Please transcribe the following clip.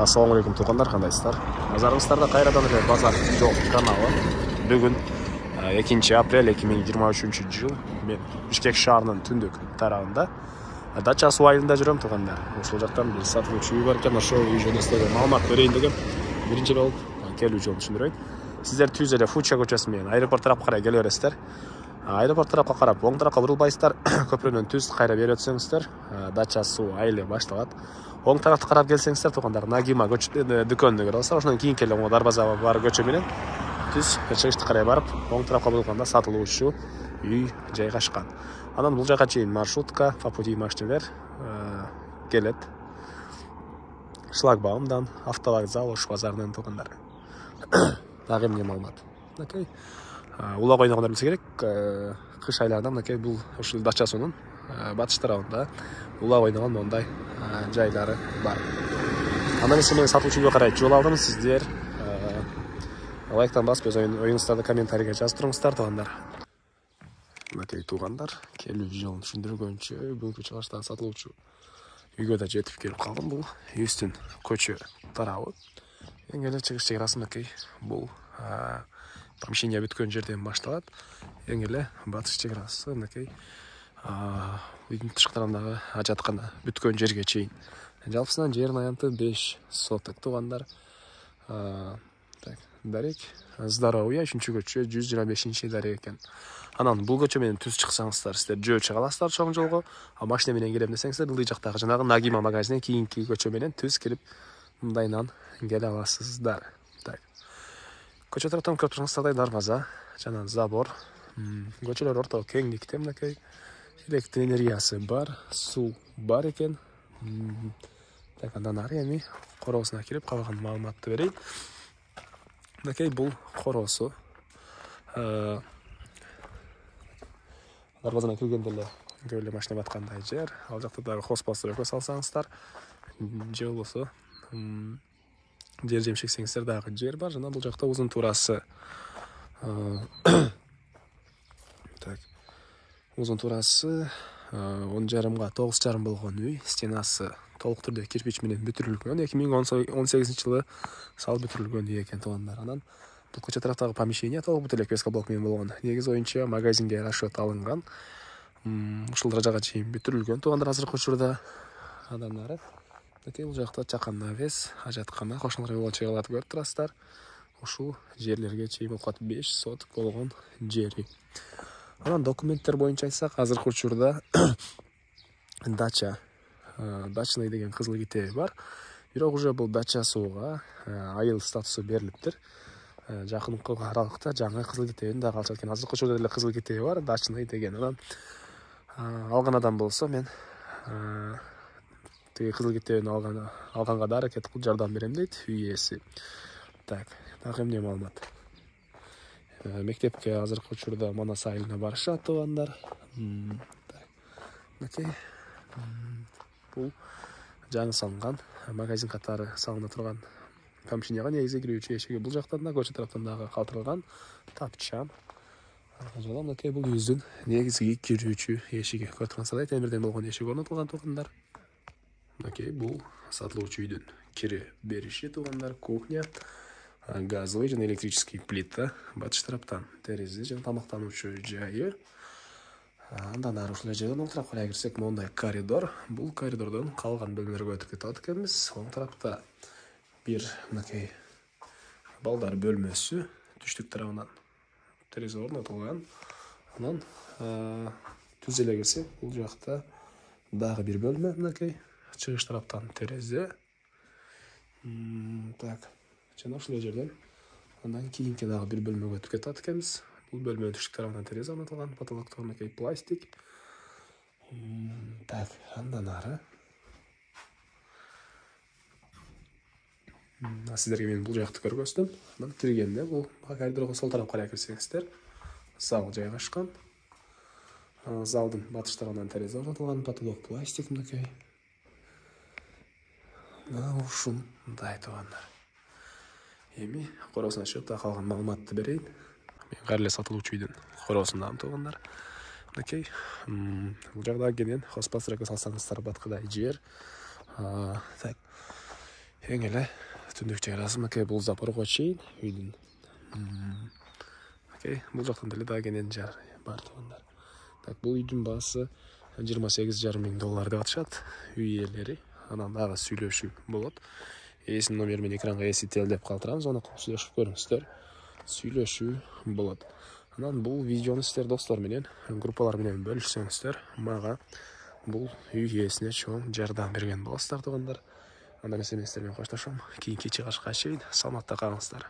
Assalamu alaikum туғандар, қандайсыздар? Назарыңыздарда қайрадан эле базар жол каналы. Бүгін 2 апрель 2023 жыл мен Бишкек шаарынын түндүк тарабында Дача суу айылында жүрөм туғандар. Ошол жактан бир сатылуучу үй бар экен, ошол үй жөнүндө маалымат берейин деген биринчи болуп келүү жолун түшүндүрөйүн. Сиздер түз эле Фуча көчөсү менен аэропорт тарапка карай келе бересиздер. Аэропорт тарапка карап оң тарапка бурулбайсыздар. Көпүрөнөн түз кайра берип өтсөңүздөр, Дача суу айылы башталат. Оң тарапты карап келсеңиздер туғандар, Нагима дүкөнүн көрө аласыздар. Ошондон кийин келе Дарбаза бар көчө менен түз чыгышты карай барып, оң тарапка бурулганда сатылуучу үй жайгашкан. Анан бул жака чейин маршрутка, по пути машиналар келет. Шлагбаумдан, автовокзал, Ош базарынан туғандар. Дагы эмне маалымат. Мынакей улак ойногондор билсе керек, кыш айларында мынакей бул ушул Дача суунун батыш тарабында улак ойногон мондай жайлары бар. Андан эми мен сатылуучу үйгө карай жол алдым. Сиздер лайктан басып, өз оюңуздарды комментарийге жазып туруңуздар туғандар. Мынакей туғандар, келүү жолун түшүндүргөнчө бул чыгыштан сатылуучу үйгө да жетип келип калдым. Бул үстүн көчө тарабы. Эң эле чыгыш чеграсы мынакей бул помещение бүткөн жерден башталат. Эң эле батыш чеграсы мынакей үйдүн тышкы тарабындагы ажаткана бүткөн жерге чейин. Жалпысынан жердин аянты 5 соток туғандар. Так, дарек здоровья 3-көчө 125 дарек экен. Анан бул көчө менен түз чыксаңыздар, сиздер жөө чыга аласыздар чоң жолго. А машина менен келем десеңиздер, ылдый жактагы жанагы Нагима магазининен кийинки көчө менен түз кирип мындайынан келе аласыздар. Так. Көчө тараптан көрүп турсаңыздар, Дарбаза жана забор. Көчөлөр орто кеңдикте мынакей. Электр энергиясы бар, суу бар экен. Так, андан ары эми короосуна кирип калган маалыматты берейин. Мынакей бул короосу. Дарбазадан киргенде эле көп эле машина баткандай жер. Ал жакта дагы хозпостройка салсаңыздар, же болбосо жер жемшексеңиздер дагы жер бар. Жана бул жакта узун туурасы так. Узун туурасы 10,5 9,5 болгон үй. Стенасы толук түрдө кирпич менен бүтүрүлгөн. 2018 жылы салып бүтүрүлгөн үй экен туғандар. Анан бул көчө тараптагы помещение толук бүтүрүлүп песка блок менен болгон. Негиз оюнча магазинге расчет алынган. Ушул даражага чейин бүтүрүлгөн туғандар азыркы учурда. Андан ары мынакей бул жакта чакан навес, ажаткана, кошуналар болгон чыгаларды көрүп турасыздар. Ушул жерлерге чейин окат 5 соток болгон жери. Анан документтер боюнча айтсак, азыркы учурда Дачный деген кызыл китеби бар. Бирок уже бул Дача сууга айыл статусу берилиптир. Жакынкы аралыкта жаңы кызыл китебин дагы алышат экен. Азыркы учурда эле кызыл китеби бар, Дачный деген. Анан алган адам болсо мен тиги кызыл китебин алганга да аракет кылып жардам берем дейт үй ээси. Так, дагы эмне маалымат. Мектепке азыркы учурда Манас айылына барышат туғандар. Мынакей бул жаңы салынган магазин катары салына турган помещенияга негизи кирүүчү эшиги. Бул жактан да көчө тараптан дагы калтырылган тапчан. Жана мынакей бул үйдүн негизги кирүүчү эшиги. Көрүп турсаңыздар, темирден болгон эшик орнотулган туғандар. Мынакей бул сатылуучу үйдүн кире бериши туғандар. Кухня, газовый жана электрический плита батыш тараптан, терезе жана тамактануучу жайы. Андан ары ушул жерден оң тарапка карай кирсек, мондай коридор. Бул коридордон калган бөлмөлөргө өтүп кетет экенбиз. Оң тарапта бир мынакей балдар бөлмөсү түштүк тарабынан терезе орнотулган. Анан түз эле келсек, бул жакта дагы бир бөлмө мынакей, чыгыш тараптан терезе. Так, жана ушул жерден андан кийинки дагы бир бөлмөгө өтүп кетет экенбиз. Бул бөлмөнүн түштүк тарабынан терезе орнотулган, потолокто мынакей пластик. Так, андан ары сиздерге мен бул жакты көргөздүм. Анан киргенде бул коридорго сол тарапка карай кирсеңиздер, зал жайгашкан. Залдын батыш тарабынан терезе орнотулган, потолок пластик мынакей. Ушундай туғандар. Эми короосуна чыгып да калган маалыматты берейин. Мен кайра эле сатылуучу үйдүн короосундамын туғандар. Мынакей бул жагда кенен хозпостройка салсаңыздар баткыдай жер. Так. Эң эле түндүк чыгарасы мынакей бул Запорожье чейин үйдүн. Окей, бул жактан деле дагы кенен жар бар туугандар. Так, бул үйдүн баасы $28,500 деп атышат үй ээлери. Анан дагы сүйлөшүү болот. Ээсинин номери менен экранга эсител деп калтырамыз, аны сүйлөшүп көрүңүздөр. Сүйлөшүү болот. Анан бул видеону сиздер достор менен, группалар менен бөлүшсөңүздөр, мага бул үй ээсине чоң жардам берген болосуздар туугандар. Анда мен сиздер менен коштошом. Кийинки чыгышка чейин саламатта калыңыздар.